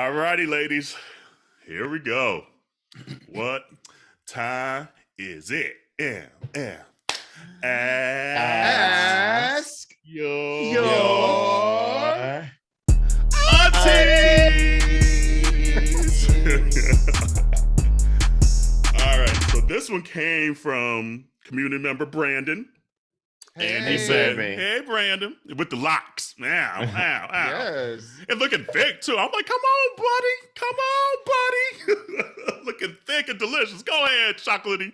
All righty, ladies. Here we go. What time is it? Yeah. Ask your your aunties. All right. So this one came from community member Brandon. And he said, hey, Brandon, with the locks. Ow, ow, ow. Yes. And looking thick, too. I'm like, come on, buddy. Come on, buddy. Looking thick and delicious. Go ahead, chocolatey.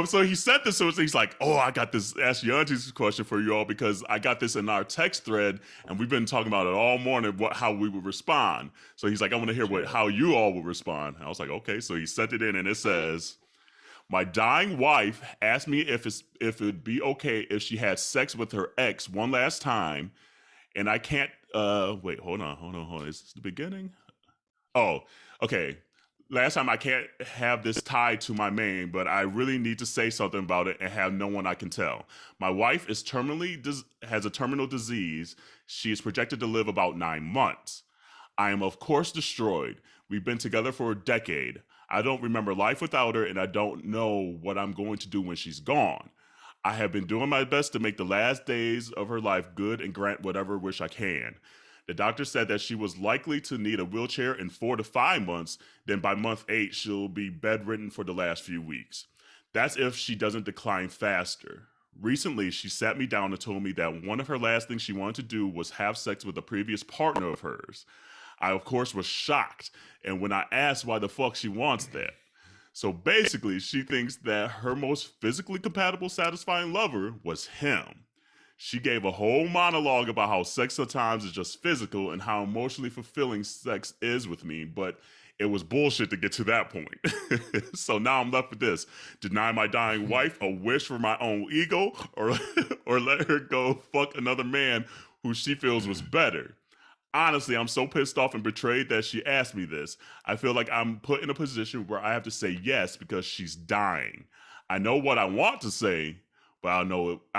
So he sent this to us. He's like, I got this Ask Your Aunties question for you all because I got this in our text thread, and we've been talking about it all morning, how we would respond. So he's like, I want to hear how you all would respond. And I was like, okay. So he sent it in, and it says, my dying wife asked me if it'd be okay if she had sex with her ex one last time, and I can't. Wait, hold on. Is this the beginning? Oh, okay. Last time I can't have this tied to my main, but I really need to say something about it and have no one I can tell. My wife is has a terminal disease. She is projected to live about 9 months. I am, of course, destroyed. We've been together for a decade. I don't remember life without her, and I don't know what I'm going to do when she's gone. I have been doing my best to make the last days of her life good and grant whatever wish I can. The doctor said that she was likely to need a wheelchair in 4 to 5 months. Then by month 8, she'll be bedridden for the last few weeks. That's if she doesn't decline faster. Recently, she sat me down and told me that one of her last things she wanted to do was have sex with a previous partner of hers. I, of course, was shocked, and when I asked why the fuck she wants that. So basically, she thinks that her most physically compatible, satisfying lover was him. She gave a whole monologue about how sex sometimes is just physical and how emotionally fulfilling sex is with me, but it was bullshit to get to that point. So now I'm left with this. Deny my dying wife a wish for my own ego, or let her go fuck another man who she feels was better. Honestly, I'm so pissed off and betrayed that she asked me this. I feel like I'm put in a position where I have to say yes because she's dying. I know what I want to say, but I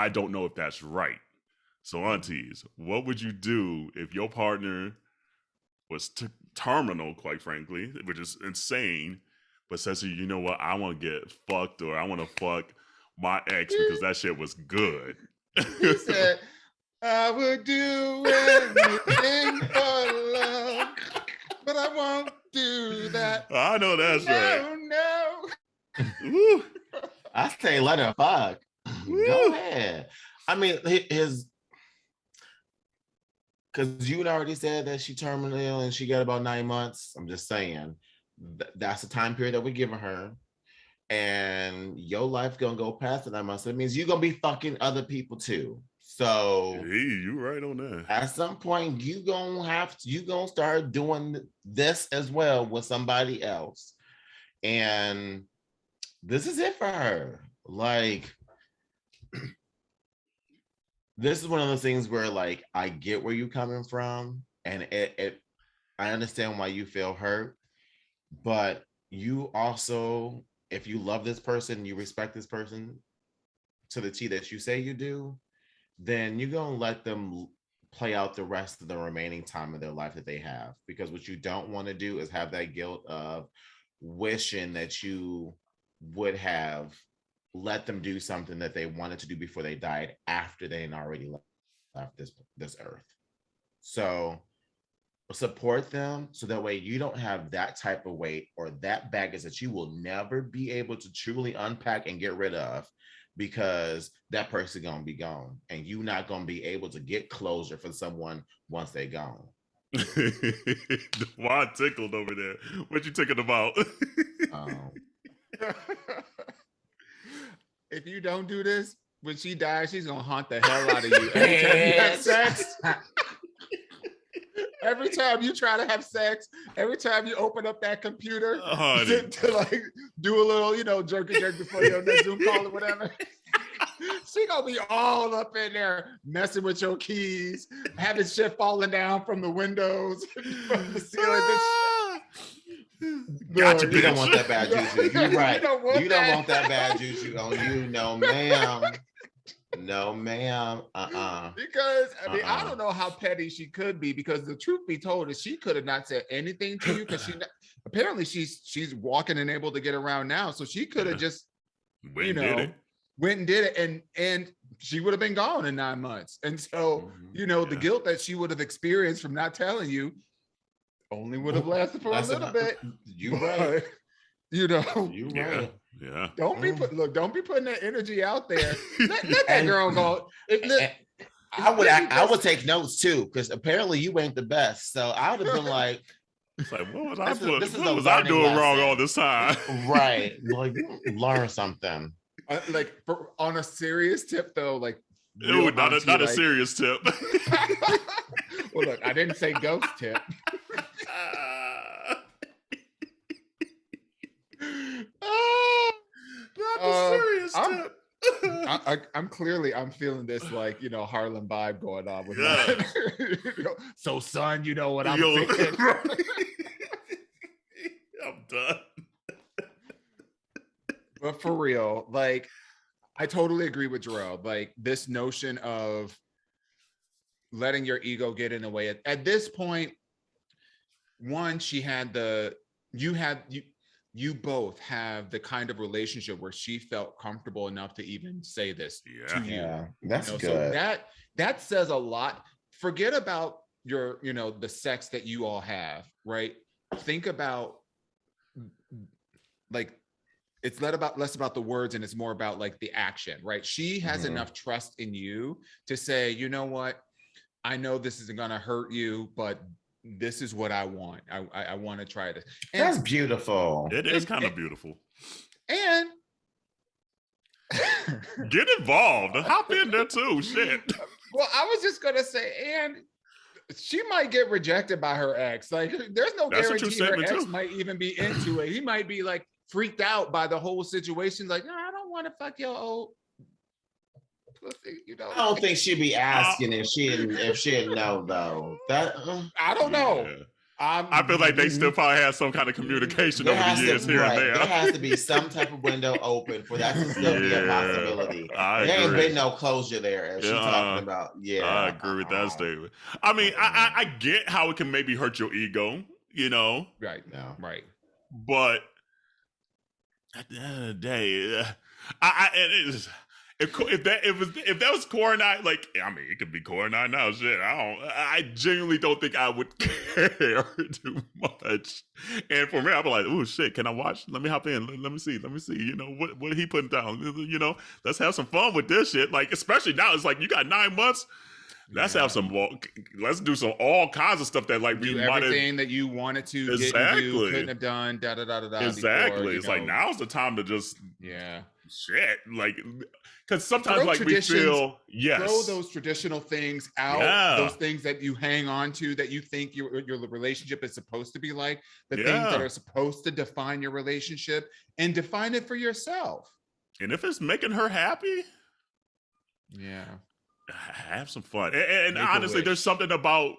don't know if that's right. So, aunties, what would you do if your partner was terminal, quite frankly, which is insane, but says to you, you know what, I want to get fucked, or I want to fuck my ex because that shit was good. He said, I would do anything for love, but I won't do that. I know that's right. No. I say let her fuck. Go ahead. I mean, because you had already said that she terminal and she got about 9 months. I'm just saying that's the time period that we're giving her. And your life gonna go past the 9 months. So it means you're gonna be fucking other people too. So hey, you right on that. At some point, you gonna start doing this as well with somebody else. And this is it for her. Like, this is one of those things where, like, I get where you're coming from, and I understand why you feel hurt, but you also, if you love this person, you respect this person to the T that you say you do, then you're gonna let them play out the rest of the remaining time of their life that they have. Because what you don't want to do is have that guilt of wishing that you would have let them do something that they wanted to do before they died, after they had already left this earth. So support them, so that way you don't have that type of weight or that baggage that you will never be able to truly unpack and get rid of, because that person gonna be gone, and you not gonna be able to get closure for someone once they gone. Why tickled over there? What you thinking about? If you don't do this, when she dies, she's gonna haunt the hell out of you. Every time you have sex, every time you try to have sex, every time you open up that computer to like do a little, jerky before your next Zoom call or whatever, she gonna be all up in there messing with your keys, having shit falling down from the windows, from the ceiling. Gotcha, you don't want that bad juju. You're right. You don't want that bad juju on you, no, ma'am. No, ma'am. Because I mean, I don't know how petty she could be. Because the truth be told, is she could have not said anything to you. Because apparently she's walking and able to get around now, so she could have just went and did it, and she would have been gone in 9 months. And so the guilt that she would have experienced from not telling you only would have lasted for a little bit. You right. You right. Yeah. Don't be putting that energy out there. Let that girl go. I would take notes too, because apparently you ain't the best. So I would have been like, it's like, what was I doing wrong all this time? Right. Like, learn something. On a serious tip though, like not a serious tip. Well, look, I didn't say ghost tip. Not the serious tip. I'm feeling this Harlem vibe going on with so son, you know what I'm thinking. I'm done. But for real, like, I totally agree with Jarrell. Like, this notion of letting your ego get in the way. At this point, one, you both have the kind of relationship where she felt comfortable enough to even say this to you. Yeah, that's good. So that says a lot. Forget about your, the sex that you all have, right? Think about, like, it's less about the words and it's more about like the action, right? She has enough trust in you to say, you know what? I know this isn't going to hurt you, but this is what I want. I want to try this. And that's beautiful. It is kind of beautiful. And get involved. Hop in there too. Shit. Well, I was just going to say, and she might get rejected by her ex. Like, there's no guarantee her ex might even be into it. He might be like freaked out by the whole situation. Like, no, I don't want to fuck your old pussy. I don't think she'd be asking if she didn't know though. I don't know. Yeah. I feel like they still probably have some kind of communication over the years here and there. There has to be some type of window open for that to still be a possibility. There ain't been no closure there, as she's talking about. Yeah, I agree with that statement. I mean, I get how it can maybe hurt your ego, Right now, right. But at the end of the day, if that was Core Night, like, I mean, it could be Core Night now. Shit, I genuinely don't think I would care too much. And for me, I'd be like, oh shit, can I watch? Let me hop in. Let me see. What he putting down. Let's have some fun with this shit. Like, especially now, it's like you got 9 months. Let's have some. Let's do some all kinds of stuff that like do everything that you wanted to. Exactly. Didn't do, couldn't have done. Da da da da da. Exactly. Before, it's like now's the time to just shit. Like, because sometimes throw like we feel throw those traditional things out. Those things that you hang on to that you think your relationship is supposed to be like. The things that are supposed to define your relationship, and define it for yourself. And if it's making her happy, have some fun. And honestly, there's something about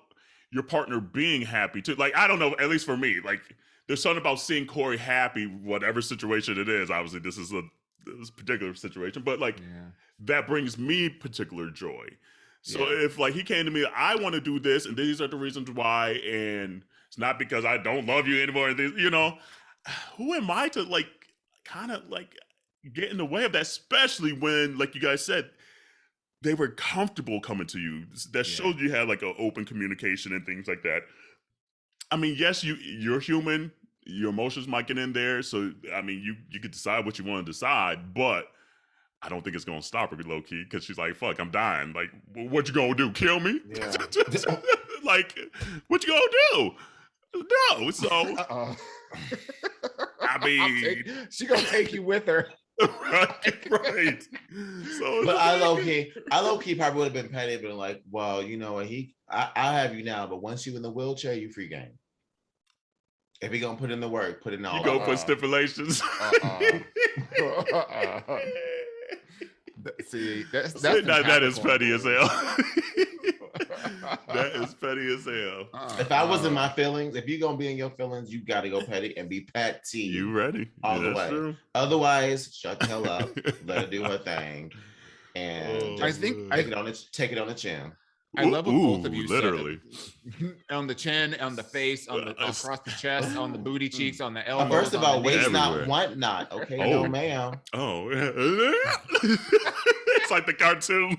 your partner being happy too. Like, I don't know, at least for me, like there's something about seeing Corey happy, whatever situation it is. Obviously, this is this particular situation, but like that brings me particular joy. So if like he came to me, I want to do this, and these are the reasons why, and it's not because I don't love you anymore. Who am I to like kind of like get in the way of that? Especially when, like you guys said, they were comfortable coming to you. That showed you had like an open communication and things like that. I mean, yes, you're human. Your emotions might get in there. So, I mean, you could decide what you want to decide, but I don't think it's going to stop her low key, because she's like, fuck, I'm dying. Like, what you going to do? Kill me? Yeah. Like, what you going to do? No. So, I mean, she going to take you with her. right. So, but I low key probably would have been petty, but like, well, you know what, I have you now, but once you in the wheelchair, you free game. If he gonna put in the work, put in all. You go put stipulations. See, that is petty as hell. That is petty as hell. If I was in my feelings, if you're gonna be in your feelings, you gotta go petty and be petty. You ready? All the way. True. Otherwise, shut the hell up. Let her do her thing. and I just think take it on the chin. I love what both of you literally said. On the chin, on the face, on the across the chest, on the booty cheeks, on the elbows. First of all, waist everywhere. not, want not. Okay, no, ma'am. Oh, it's like the cartoon.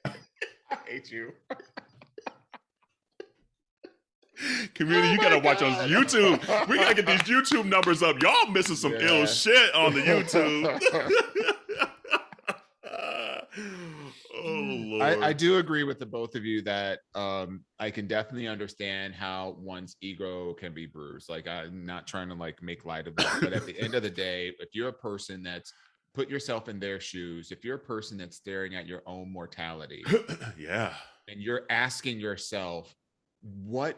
I hate you. Community, you gotta watch on YouTube. We gotta get these YouTube numbers up. Y'all missing some ill shit on the YouTube. Oh Lord. I do agree with the both of you that I can definitely understand how one's ego can be bruised. Like, I'm not trying to like make light of that, but at the end of the day, if you're a person that's put yourself in their shoes, if you're a person that's staring at your own mortality, yeah, and you're asking yourself, what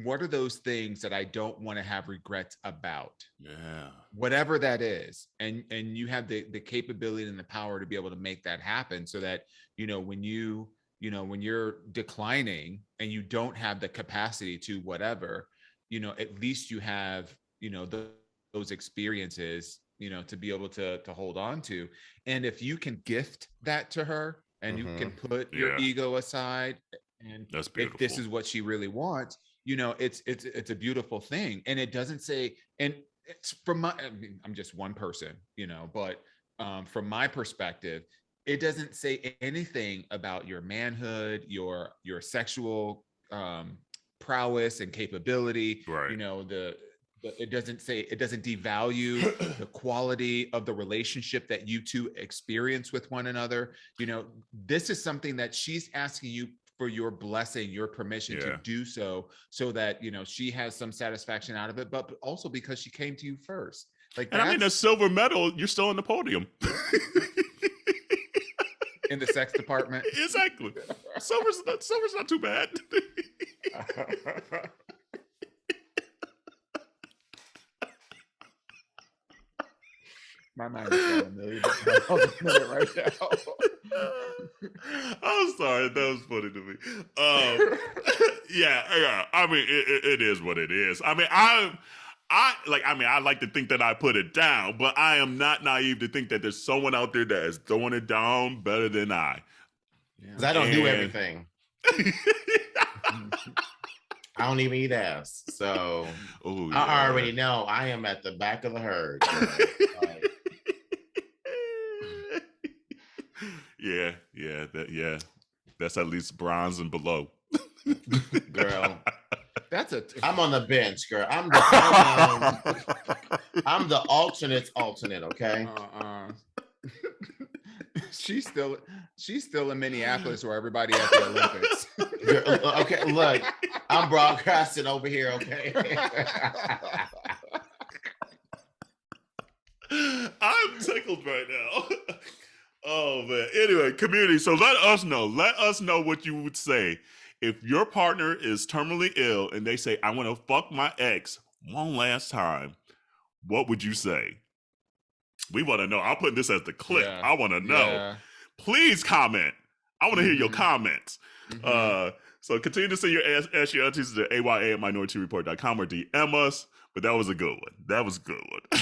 are those things that I don't want to have regrets about? Yeah, whatever that is, and you have the capability and the power to be able to make that happen, so that when you're declining and you don't have the capacity to whatever, at least you have those experiences to be able to hold on to. And if you can gift that to her, and you can put your ego aside, and that's beautiful. If this is what she really wants, it's a beautiful thing. And it doesn't say, and it's from I'm just one person, but from my perspective, it doesn't say anything about your manhood, your sexual prowess and capability. Right. It doesn't devalue the quality of the relationship that you two experience with one another. This is something that she's asking you for your blessing, your permission to do so that she has some satisfaction out of it, but also because she came to you first. Like, and I mean, a silver medal, you're still on the podium. In the sex department. Exactly. Silver's not too bad. My mind is going a million miles a minute right now. I'm sorry, that was funny to me. Yeah. I mean, it is what it is. I mean, I like to think that I put it down, but I am not naive to think that there's someone out there that is throwing it down better than I. Because I don't do everything. I don't even eat ass, so I already know I am at the back of the herd. That's at least bronze and below. Girl, I'm on the bench, girl. I'm the alternate, okay? She's still in Minneapolis, where everybody at the Olympics. Girl, okay, look, I'm broadcasting over here, okay? I'm tickled right now. Oh man. Anyway, community. So let us know what you would say if your partner is terminally ill and they say, I want to fuck my ex one last time. What would you say? We want to know. I'll put this as the clip. Yeah. I want to know. Yeah. Please comment. I want to hear your comments. So continue to send your Ask Your Aunties to AYA@minoritetyreport.com or DM us. But that was a good one.